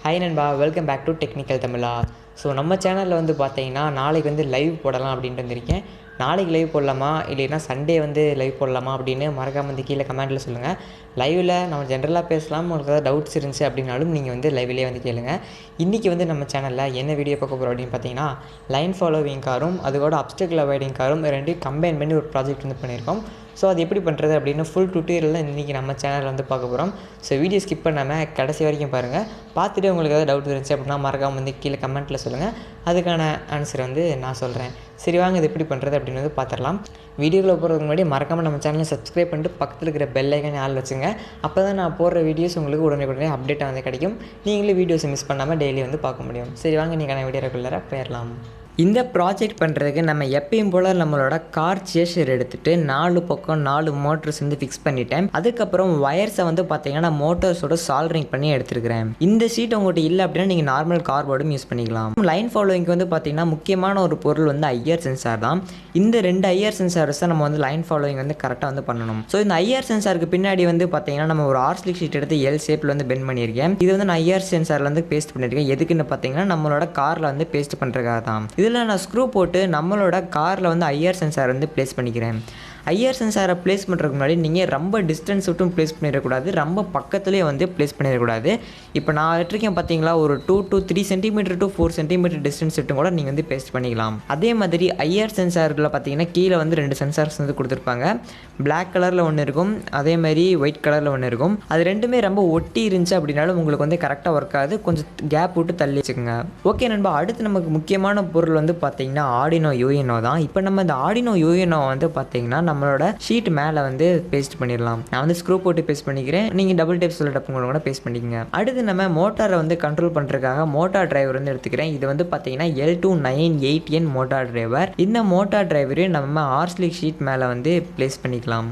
Hi நண்பா, welcome back to technical Tamizha. So நம்ம சேனலில் வந்து பார்த்தீங்கன்னா நாளைக்கு வந்து லைவ் போடலாம் அப்படின்ட்டு வந்திருக்கேன். நாளைக்கு லைவ் போடலாமா இல்லைன்னா சண்டே வந்து லைவ் போடலாமா அப்படின்னு மறக்காம வந்து கீழே கமெண்ட்டில் சொல்லுங்கள். லைவில் நம்ம ஜென்ரலாக பேசலாம். உங்களுக்கு ஏதாவது டவுட்ஸ் இருந்துச்சு அப்படின்னாலும் நீங்கள் வந்து லைவ்லேயே வந்து கேளுங்க. இன்றைக்கி வந்து நம்ம சேனலில் என்ன வீடியோ பார்க்க போகிறோம் அப்படின்னு பார்த்தீங்கன்னா லைன் ஃபாலோவிங் காரும் அதோட அப்டக்கிள் அவாய்டிங் காரும் ரெண்டையும் கம்பைன் பண்ணி ஒரு ப்ராஜெக்ட் வந்து பண்ணியிருக்கோம். ஸோ அது எப்படி பண்ணுறது அப்படின்னு ஃபுல் டுட்டோரியல் இன்றைக்கி நம்ம சேனலில் வந்து பார்க்க போகிறோம். ஸோ வீடியோ ஸ்கிப் பண்ணாமல் கடைசி வரைக்கும் பாருங்கள். பார்த்துட்டு உங்களுக்கு ஏதாவது டவுட் இருந்துச்சு அப்படின்னா மறக்காமல் வந்து கீழே கமெண்ட்டில் சொல்லுங்கள். அதுக்கான ஆன்சரை வந்து நான் சொல்கிறேன். சரி வாங்க இது எப்படி பண்ணுறது அப்படின்னு வந்து பார்த்துடலாம். வீடியோவில் போகிறதுக்கு முன்னாடி மறக்காமல் நம்ம சேனலை சப்ஸ்கிரைப் பண்ணிட்டு பக்கத்தில் இருக்கிற பெல் ஐக்கானே ஆள் வச்சுங்க. அப்போ தான் நான் போடுற வீடியோஸ் உங்களுக்கு உடனே அப்டேட்டாக வந்து கிடைக்கும். நீங்களும் வீடியோஸை மிஸ் பண்ணாமல் டெய்லி வந்து பார்க்க முடியும். சரி வாங்க இன்றைக்கான வீடியோ ரெகுலராக போயிடலாம். இந்த ப்ராஜெக்ட் பண்ணுறதுக்கு நம்ம எப்பயும் போல் நம்மளோட கார் சேஷர் எடுத்துகிட்டு 4 பக்கம் 4 மோட்டர்ஸ் வந்து ஃபிக்ஸ் பண்ணிட்டேன். அதுக்கப்புறம் ஒயர்ஸை வந்து பார்த்தீங்கன்னா மோட்டர்ஸோட சால்டரிங் பண்ணி எடுத்துருக்கிறேன். இந்த ஷீட் உங்கள்கிட்ட இல்லை அப்படின்னா நீங்கள் நார்மல் கார்போர்டும் யூஸ் பண்ணிக்கலாம். லைன் ஃபாலோவிங்க்கு வந்து பார்த்தீங்கன்னா முக்கியமான ஒரு பொருள் வந்து ஐஆர் சென்சார் தான். இந்த 2 ஐஆர் சென்சார்ஸ் தான் நம்ம வந்து லைன் ஃபாலோவிங் வந்து கரெக்டாக வந்து பண்ணணும். ஸோ இந்த ஐஆர் சென்சாருக்கு பின்னாடி வந்து பார்த்தீங்கன்னா நம்ம ஒரு ஆர்ஸ்லிக் ஷீட் எடுத்து எல் ஷேப்பில் வந்து பெண்ட் பண்ணியிருக்கேன். இது வந்து நான் ஐஆர் சென்சாரில் வந்து பேஸ்ட் பண்ணியிருக்கேன். எதுக்குன்னு பார்த்தீங்கன்னா நம்மளோட காரில் வந்து பேஸ்ட் பண்ணுறதுக்காக தான். இதில் நான் ஸ்க்ரூ போட்டு நம்மளோட காரில் வந்து ஐஆர் சென்சார் வந்து ப்ளேஸ் பண்ணிக்கிறேன். ஐஆர் சென்சாரை ப்ளேஸ் பண்ணுறதுக்கு முன்னாடி நீங்கள் ரொம்ப டிஸ்டன்ஸ் விட்டும் ப்ளேஸ் பண்ணிடக்கூடாது, ரொம்ப பக்கத்துலேயே வந்து ப்ளேஸ் பண்ணிடக்கூடாது. இப்போ நான் விட்டுருக்கேன் பார்த்தீங்களா, ஒரு 2 to 3 centimetre to 4 centimetre distance விட்டும் கூட நீங்கள் வந்து பேஸ்ட் பண்ணிக்கலாம். அதே மாதிரி ஐஆர் சென்சாரில் பார்த்தீங்கன்னா கீழே வந்து 2 சென்சார்ஸ் வந்து கொடுத்துருப்பாங்க. பிளாக் கலரில் ஒன்று இருக்கும், அதே மாதிரி ஒயிட் கலரில் ஒன்று இருக்கும். அது ரெண்டுமே ரொம்ப ஒட்டி இருந்துச்சு அப்படின்னாலும் உங்களுக்கு வந்து கரெக்டாக ஒர்க் ஆகுது. கொஞ்சம் கேப் விட்டு தள்ளி வச்சுக்கோங்க. ஓகே நண்பா, அடுத்து நமக்கு முக்கியமான பொருள் வந்து பார்த்தீங்கன்னா ஆர்டினோ யூஎன்ஓ தான். இப்போ நம்ம இந்த ஆர்டினோ யூஎன்ஓ வந்து பார்த்தீங்கன்னா நம்மளோட ஷீட் மேலே வந்து பேஸ்ட் பண்ணிடலாம். நான் வந்து ஸ்க்ரூ போட்டு பேஸ்ட் பண்ணிக்கிறேன். நீங்கள் டபுள் டேப் சொல்ல டப்பு கூட பேஸ்ட் பண்ணிக்கங்க. அடுத்து நம்ம மோட்டாரை வந்து கண்ட்ரோல் பண்ணுறதுக்காக மோட்டார் டிரைவர் வந்து எடுத்துக்கிறேன். இது வந்து பார்த்தீங்கன்னா L298N மோட்டார் டிரைவர். இந்த மோட்டார் டிரைவரையும் நம்ம ஆர்ஸ்லிக் ஷீட் மேலே வந்து பிளேஸ் பண்ணிக்கலாம்.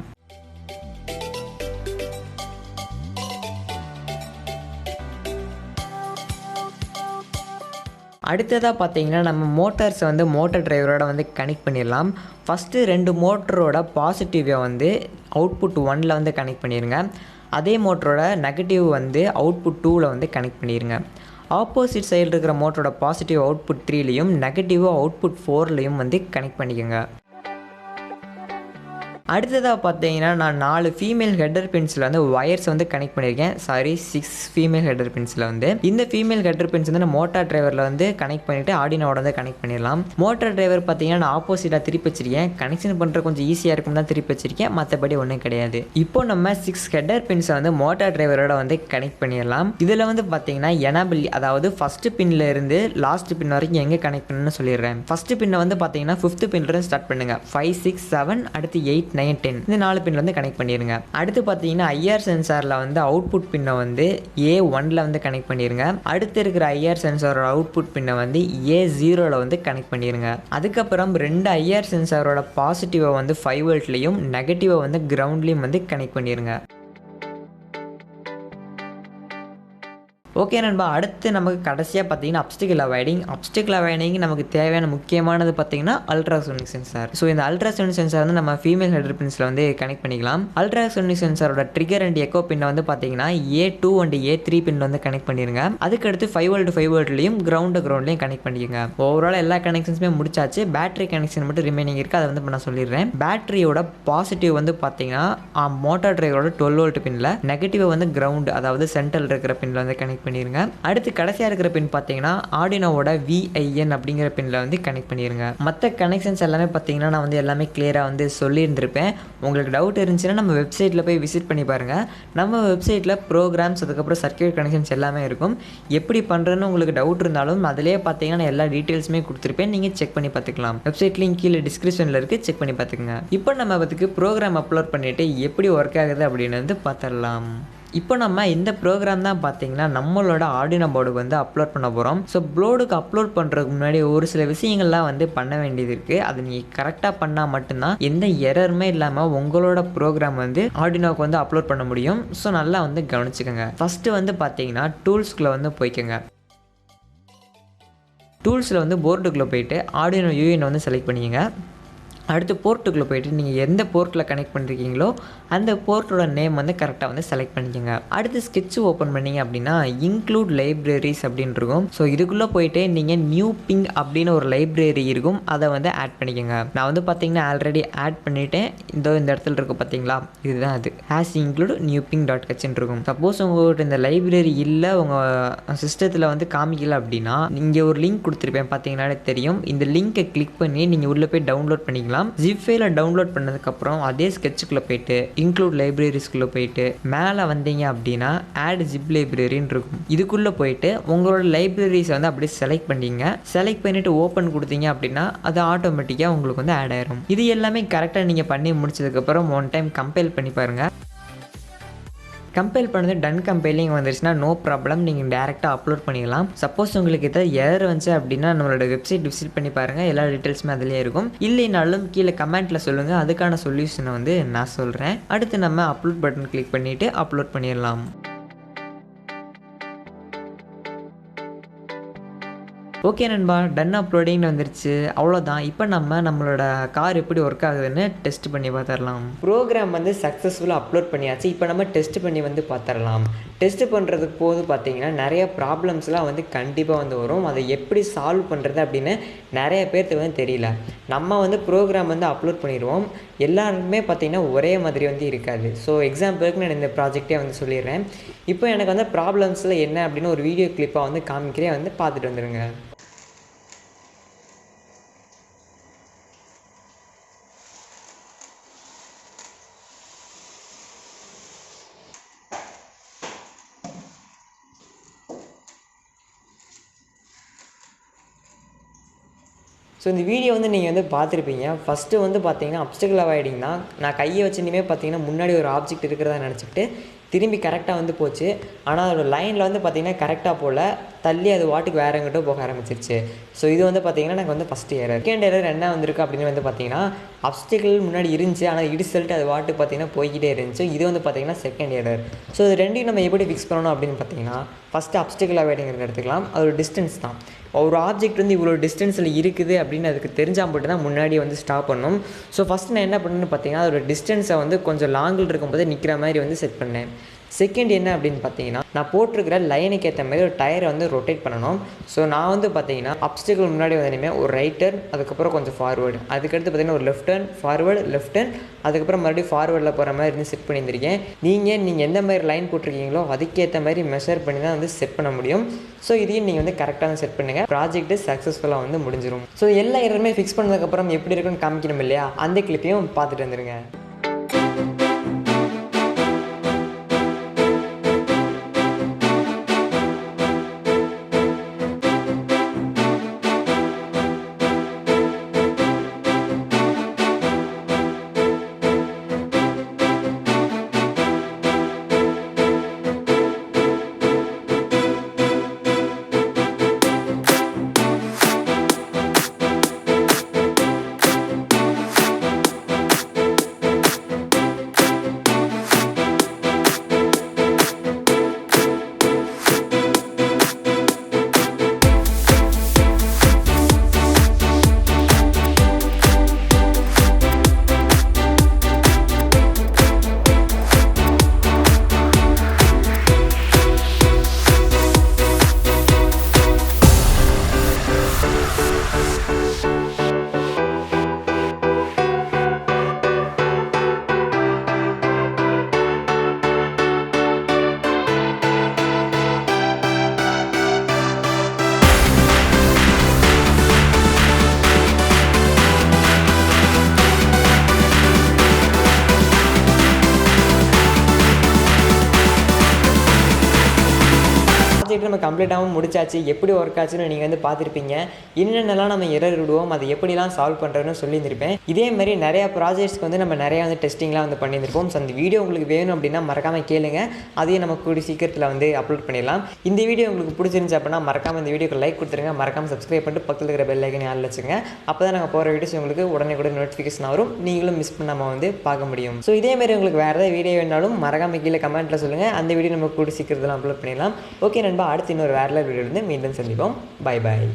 அடுத்ததாக பார்த்தீங்கன்னா நம்ம மோட்டார்ஸை வந்து மோட்டார் டிரைவரோட வந்து கனெக்ட் பண்ணிடலாம். ஃபஸ்ட்டு 2 மோட்டரோட பாசிட்டிவை வந்து அவுட்புட் 1ல் வந்து கனெக்ட் பண்ணிடுங்க. அதே மோட்டரோட நெகட்டிவ் வந்து அவுட்புட் 2ல் வந்து கனெக்ட் பண்ணிடுங்க. ஆப்போசிட் சைடில் இருக்கிற மோட்டரோட பாசிட்டிவ் அவுட்புட் 3லையும் நெகட்டிவ் அவுட்புட் 4லையும் வந்து கனெக்ட் பண்ணிக்கோங்க. அடுத்ததாக பார்த்தீங்கன்னா நான் 4 ஃபீமேல் ஹெட்டர் பின்ஸில் வந்து ஒயர்ஸ் வந்து கனெக்ட் பண்ணியிருக்கேன். 6 ஃபீமேல் ஹெட்டர் பின்ஸில் வந்து இந்த ஃபீமேல் ஹெட்டர் பின்ஸ் வந்து நான் மோட்டார் டிரைவரில் வந்து கனெக்ட் பண்ணிவிட்டு ஆர்டினோட வந்து கனெக்ட் பண்ணிடலாம். மோட்டார் டிரைவர் பார்த்தீங்கன்னா நான் ஆப்போசிட்டாக திருப்பி வச்சிருக்கேன். கனெக்ஷன் பண்ணுற கொஞ்சம் ஈஸியாக இருக்கும் தான் திருப்பி வச்சிருக்கேன், மற்றபடி ஒன்றும் கிடையாது. இப்போ நம்ம 6 ஹெட்டர் பின்ஸை வந்து மோட்டார் டிரைவரோட வந்து கனெக்ட் பண்ணிடலாம். இதில் வந்து பார்த்தீங்கன்னா எனபிள், அதாவது ஃபஸ்ட்டு பின்னில் இருந்து லாஸ்ட் பின் வரைக்கும் எங்கே கனெக்ட் பண்ணணும்னு சொல்லிடுறேன். ஃபஸ்ட்டு பின்னை வந்து பார்த்தீங்கன்னா 5th பின்லேருந்து ஸ்டார்ட் பண்ணுங்கள். 5, 6, 7 அடுத்து 8, 9, 10 இந்த 4 பின்ல வந்து கனெக்ட் பண்ணிடுங்க. அடுத்து பார்த்தீங்கன்னா ஐஆர் சென்சாரில் வந்து அவுட்புட் பின்னை வந்து A1ல் வந்து கனெக்ட் பண்ணிடுங்க. அடுத்து இருக்கிற ஐஆர் சென்சாரோட அவுட்புட் பின்னை வந்து A0ல் வந்து கனெக்ட் பண்ணிடுங்க. அதுக்கப்புறம் 2 ஐஆர் சென்சாரோட பாசிட்டிவை வந்து 5 வோல்ட்லையும் நெகட்டிவை வந்து கிரவுண்ட்லையும் வந்து கனெக்ட் பண்ணிடுங்க. ஓகே நண்பா, அடுத்து நமக்கு கடைசியாக பார்த்தீங்கன்னா அப்டக்கிள் அவாய்டிங் நமக்கு தேவையான முக்கியமானது பார்த்தீங்கன்னா அல்ட்ராசோனிக் சென்சார். ஸோ இந்த அல்ட்ராசோனிக் சென்சார் வந்து நம்ம ஃபீமேல் ஹெட்டர் பின்ஸில் வந்து கனெக்ட் பண்ணிக்கலாம். அல்ட்ராசோனிக் சென்சாரோட ட்ரிகர் அண்ட் எக்கோ பின்னை வந்து பார்த்தீங்கன்னா A2 அண்ட் A3 பின்ல வந்து கனெக்ட் பண்ணிடுங்க. அதுக்கடுத்து 5 வோல்ட்லையும் கிரவுண்ட்லையும் கனெக்ட் பண்ணிக்கோங்க. ஓவரால் எல்லா கனெக்ஷன்ஸுமே முடிச்சாச்சு. பேட்டரி கனெக்ஷன் மட்டும் ரிமைனிங் இருக்குது, அதை வந்து நான் சொல்லிடுறேன். பேட்டரியோட பாசிட்டிவ் வந்து பார்த்தீங்கன்னா மோட்டார் டிரைவரோட 12 வோல்ட் பின்னில், நெகட்டிவ் வந்து கிரவுண்ட் அதாவது சென்ட்ரல் இருக்கிற பின்ல வந்து கனெக்ட் பண்ணிருங்க. அடுத்து கடைசியாக இருக்கிற பின் பார்த்தீங்கன்னா ஆர்டினோவோட VIN அப்படிங்கிற பின்ல வந்து கனெக்ட் பண்ணிருங்க. மற்ற கனெக்ஷன்ஸ் எல்லாமே பார்த்தீங்கன்னா நான் வந்து எல்லாமே கிளியராக வந்து சொல்லியிருந்திருப்பேன். உங்களுக்கு டவுட் இருந்துச்சுன்னா நம்ம வெப்சைட்டில் போய் விசிட் பண்ணி பாருங்கள். நம்ம வெப்சைட்டில் ப்ரோக்ராம்ஸ் அதுக்கப்புறம் சர்க்யூட் கனெக்ஷன்ஸ் எல்லாமே இருக்கும். எப்படி பண்ணுறதுன்னு உங்களுக்கு டவுட் இருந்தாலும் அதிலே பார்த்தீங்கன்னா நான் எல்லா டீட்டெயில்ஸுமே கொடுத்துருப்பேன். நீங்கள் செக் பண்ணி பார்த்துக்கலாம். வெப்சைட் லிங்க் கீழே டிஸ்கிரிப்ஷனில் இருக்குது, செக் பண்ணி பார்த்துக்கோங்க. இப்போ நம்ம அதுக்கு ப்ரோக்ராம் அப்லோட் பண்ணிவிட்டு எப்படி ஒர்க் ஆகுது அப்படின்னு வந்து பார்த்துடலாம். இப்போ நம்ம இந்த ப்ரோக்ராம் தான் பார்த்தீங்கன்னா நம்மளோட ஆர்டினோ போர்டுக்கு வந்து அப்லோட் பண்ண போகிறோம். ஸோ போர்டுக்கு அப்லோட் பண்ணுறதுக்கு முன்னாடி ஒரு சில விஷயங்கள்லாம் வந்து பண்ண வேண்டியது இருக்குது. அது நீங்கள் கரெக்டாக பண்ணால் மட்டும்தான் எந்த எரருமே இல்லாமல் உங்களோட ப்ரோக்ராம் வந்து ஆர்டினோக்கு வந்து அப்லோட் பண்ண முடியும். ஸோ நல்லா வந்து கவனிச்சுக்கோங்க. ஃபஸ்ட்டு வந்து பார்த்தீங்கன்னா டூல்ஸ்குள்ளே வந்து போய்க்கோங்க. டூல்ஸில் வந்து போர்டுக்குள்ளே போயிட்டு ஆர்டினோ யூஎன் வந்து செலக்ட் பண்ணிக்கோங்க. அடுத்து போர்ட்டுக்குள்ளே போய்ட்டு நீங்கள் எந்த போர்ட்டில் கனெக்ட் பண்ணிருக்கீங்களோ அந்த போர்ட்டோட நேம் வந்து கரெக்டாக வந்து செலக்ட் பண்ணிக்கோங்க. அடுத்து ஸ்கெட்ச் ஓப்பன் பண்ணிங்க அப்படின்னா இன்க்ளூட் லைப்ரரிஸ் அப்படின்னு இருக்கும். ஸோ இதுக்குள்ளே போயிட்டு நீங்கள் நியூ பிங் அப்படின்னு ஒரு லைப்ரரி இருக்கும், அதை வந்து ஆட் பண்ணிக்கோங்க. நான் வந்து பார்த்தீங்கன்னா ஆல்ரெடி ஆட் பண்ணிவிட்டேன். இந்த இடத்துல இருக்குது பார்த்தீங்களா, இதுதான் அது hash include new ping .h இருக்கும். சப்போஸ் உங்கள்கிட்ட இந்த லைப்ரரி இல்லை, உங்கள் சிஸ்டத்தில் வந்து காமிக்கல அப்படின்னா இங்கே ஒரு லிங்க் கொடுத்துருப்பேன் பார்த்தீங்கன்னாலே தெரியும். இந்த லிங்கை கிளிக் பண்ணி நீங்கள் உள்ளே போய் டவுன்லோட் பண்ணிக்கலாம். ஜிப் ஃபைலை டவுன்லோட் பண்ணதுக்கப்புறம் அதே ஸ்கெட்சுக்குள்ளே போயிட்டு இன்க்ளூட் லைப்ரரிஸ்குள்ளே போயிட்டு மேலே வந்தீங்க அப்படின்னா ஆட் ஜிப் லைப்ரரின்னு இருக்கும். இதுக்குள்ளே போயிட்டு உங்களோட லைப்ரரிஸை வந்து அப்படியே செலக்ட் பண்ணிங்க. செலக்ட் பண்ணிவிட்டு ஓப்பன் கொடுத்தீங்க அப்படின்னா அது ஆட்டோமேட்டிக்காக உங்களுக்கு வந்து ஆட் ஆயிரும். இது எல்லாமே கரெக்டாக நீங்கள் பண்ணி முடிச்சதுக்கப்புறம் ஒன் டைம் கம்பைல் பண்ணி பாருங்கள். கம்பைல் பண்ணது டன் கம்பைலிங் வந்துருச்சுன்னா நோ ப்ராப்ளம், நீங்கள் டேரெக்டாக அப்லோட் பண்ணிடலாம். சப்போஸ் உங்களுக்கு ஏதாவது எரர் வந்துச்சு அப்படின்னா நம்மளோட வெப்சைட் விசிட் பண்ணி பாருங்கள், எல்லா டீட்டெயில்ஸுமே அதிலே இருக்கும். இல்லைனாலும் கீழே கமெண்ட்டில் சொல்லுங்கள், அதுக்கான சொல்யூஷனை வந்து நான் சொல்கிறேன். அடுத்து நம்ம அப்லோட் பட்டன் கிளிக் பண்ணிவிட்டு அப்லோட் பண்ணிடலாம். ஓகே நண்பா, டன் அப்லோடிங்னு வந்துருச்சு. அவ்வளோதான். இப்போ நம்மளோட கார் எப்படி ஒர்க் ஆகுதுன்னு டெஸ்ட் பண்ணி பார்த்துடலாம். ப்ரோக்ராம் வந்து சக்ஸஸ்ஃபுல்லாக அப்லோட் பண்ணியாச்சு. இப்போ நம்ம டெஸ்ட் பண்ணி வந்து பார்த்துடலாம். டெஸ்ட் பண்ணுறதுக்கு போது பார்த்தீங்கன்னா நிறைய ப்ராப்ளம்ஸ்லாம் வந்து கண்டிப்பாக வந்து வரும். அதை எப்படி சால்வ் பண்ணுறது அப்படின்னு நிறைய பேர்த்துக்கு வந்து தெரியல. நம்ம வந்து ப்ரோக்ராம் வந்து அப்லோட் பண்ணிடுவோம். எல்லாருக்குமே பார்த்திங்கன்னா ஒரே மாதிரி வந்து இருக்காது. ஸோ எக்ஸாம்பிளுக்கு நான் இந்த ப்ராஜெக்டே வந்து சொல்லிடுறேன். இப்போ எனக்கு வந்து ப்ராப்ளம்ஸில் என்ன அப்படின்னு ஒரு வீடியோ கிளிப்பாக வந்து காமிக்கிறேன், வந்து பார்த்துட்டு வந்துடுங்க. ஸோ இந்த வீடியோ வந்து நீங்கள் வந்து பார்த்துருப்பீங்க. ஃபஸ்ட்டு வந்து பார்த்தீங்கன்னா அப்ஸ்டக்கிள் அவாய்டிங் தான். நான் கையை வச்சுருந்தே பார்த்தீங்கன்னா முன்னாடி ஒரு ஆப்ஜெக்ட் இருக்கிறதா நினச்சிக்கிட்டு திரும்பி கரெக்டாக வந்து போச்சு. ஆனால் அதோட லைனில் வந்து பார்த்திங்கன்னா கரெக்டாக போல் தள்ளி அது வாட்டுக்கு வேறு எங்கிட்ட போக ஆரம்பிச்சிருச்சு. ஸோ இது வந்து பார்த்திங்கன்னா எனக்கு வந்து ஃபஸ்ட்டு எரர். செகண்ட் எரர் என்ன வந்திருக்கு அப்படின்னு வந்து பார்த்திங்கன்னா அப்ஸ்டிக்கிள் முன்னாடி இருந்துச்சு, ஆனால் இடிசல்ட்டு அது வாட்டுக்கு பார்த்திங்கன்னா போய்கிட்டே இருந்துச்சு. இது வந்து பார்த்திங்கன்னா செகண்ட் எரர். ஸோ இது ரெண்டையும் நம்ம எப்படி ஃபிக்ஸ் பண்ணணும் அப்படின்னு பார்த்திங்கன்னா ஃபஸ்ட்டு அப்ஸ்டிக்கிள் அவாய்டிங்கிறது எடுத்துக்கலாம். அதோட டிஸ்டன்ஸ் தான். ஒரு ஆப்ஜெக்ட் வந்து இவ்வளோ டிஸ்டன்ஸில் இருக்குது அப்படின்னு அதுக்கு தெரிஞ்சால் மட்டும் தான் முன்னாடி வந்து ஸ்டாப் பண்ணணும். ஸோ ஃபஸ்ட்டு நான் என்ன பண்ணணும்னு பார்த்தீங்கன்னா அதோட டிஸ்டன்ஸை வந்து கொஞ்சம் லாங்கில் இருக்கும்போது நிற்கிற மாதிரி வந்து செட் பண்ணேன். செகண்ட் என்ன அப்படின்னு பார்த்தீங்கன்னா நான் போட்டிருக்கிற லைனுக்கு ஏற்ற மாதிரி ஒரு டயரை வந்து ரொட்டேட் பண்ணணும். ஸோ நான் வந்து பார்த்தீங்கன்னா அப்ஸ்டிக்கிள் முன்னாடி வந்தோடனே ஒரு ரைட் டர்ன், அதுக்கப்புறம் கொஞ்சம் ஃபார்வேர்டு, அதுக்கடுத்து பார்த்தீங்கன்னா ஒரு left turn, forward, left turn, அதுக்கப்புறம் மறுபடியும் ஃபார்வேர்டில் போகிற மாதிரி இருந்து செட் பண்ணியிருந்திருக்கேன். நீங்கள் எந்த மாதிரி லைன் போட்டிருக்கீங்களோ அதுக்கேற்ற மாதிரி மெஷர் பண்ணி தான் வந்து செட் பண்ண முடியும். ஸோ இதையும் நீங்கள் வந்து கரெக்டாக செட் பண்ணுங்கள். ப்ராஜெக்ட்டு சக்ஸஸ்ஃபுல்லாக வந்து முடிஞ்சிடும். ஸோ எல்லா எரருமே ஃபிக்ஸ் பண்ணதுக்கப்புறம் எப்படி இருக்குன்னு காமிக்கணும் இல்லையா, அந்த கிளிப்பையும் பார்த்துட்டு வந்துடுங்க. நம்ம கம்ப்ளீட்டாகவும் முடிச்சாச்சு. எப்படி ஒர்க் ஆச்சுன்னு நீங்கள் வந்து பார்த்துருப்பீங்க. என்னென்னலாம் நம்ம எரர் விடுவோம், அதை எப்படிலாம் சால்வ் பண்ணுறதுன்னு சொல்லியிருந்திருப்பேன். இதே மாதிரி நிறையா ப்ராஜெக்ட்ஸ்க்கு வந்து நம்ம நிறையா வந்து டெஸ்டிங்லாம் வந்து பண்ணியிருந்திருப்போம். ஸோ அந்த வீடியோ உங்களுக்கு வேணும் அப்படின்னா மறக்காமல் கேளுங்க. அதையும் நம்ம கூடிய சீக்கிரத்தில் வந்து அப்லோட் பண்ணிடலாம். இந்த வீடியோ உங்களுக்கு பிடிச்சிருந்துச்சு அப்படின்னா மறக்காமல் இந்த வீடியோக்கு லைக் கொடுத்துருங்க. மறக்காமல் சப்ஸ்கிரைப் பண்ணிட்டு பக்கத்தில் இருக்கிற பெல் ஐக்கனை ஆல் வச்சுங்க. அப்போ தான் நாங்கள் போகிற வீடியோஸ் உங்களுக்கு உடனே கூட நோட்டிஃபிகேஷன் வரும். நீங்களும் மிஸ் பண்ணாமல் வந்து பார்க்க முடியும். ஸோ இதேமாதிரி உங்களுக்கு வேறு ஏதாவது வீடியோ வேணாலும் மறக்காமல் கீழே கமெண்ட்டில் சொல்லுங்கள். அந்த வீடியோ நம்ம கூடிய சீக்கிரத்தில் அப்லோட் பண்ணிடலாம். ஓகே நண்பா, அடுத்து இன்னொரு வேறு வீடியோ வந்து மீண்டும் சந்திப்போம். Bye bye.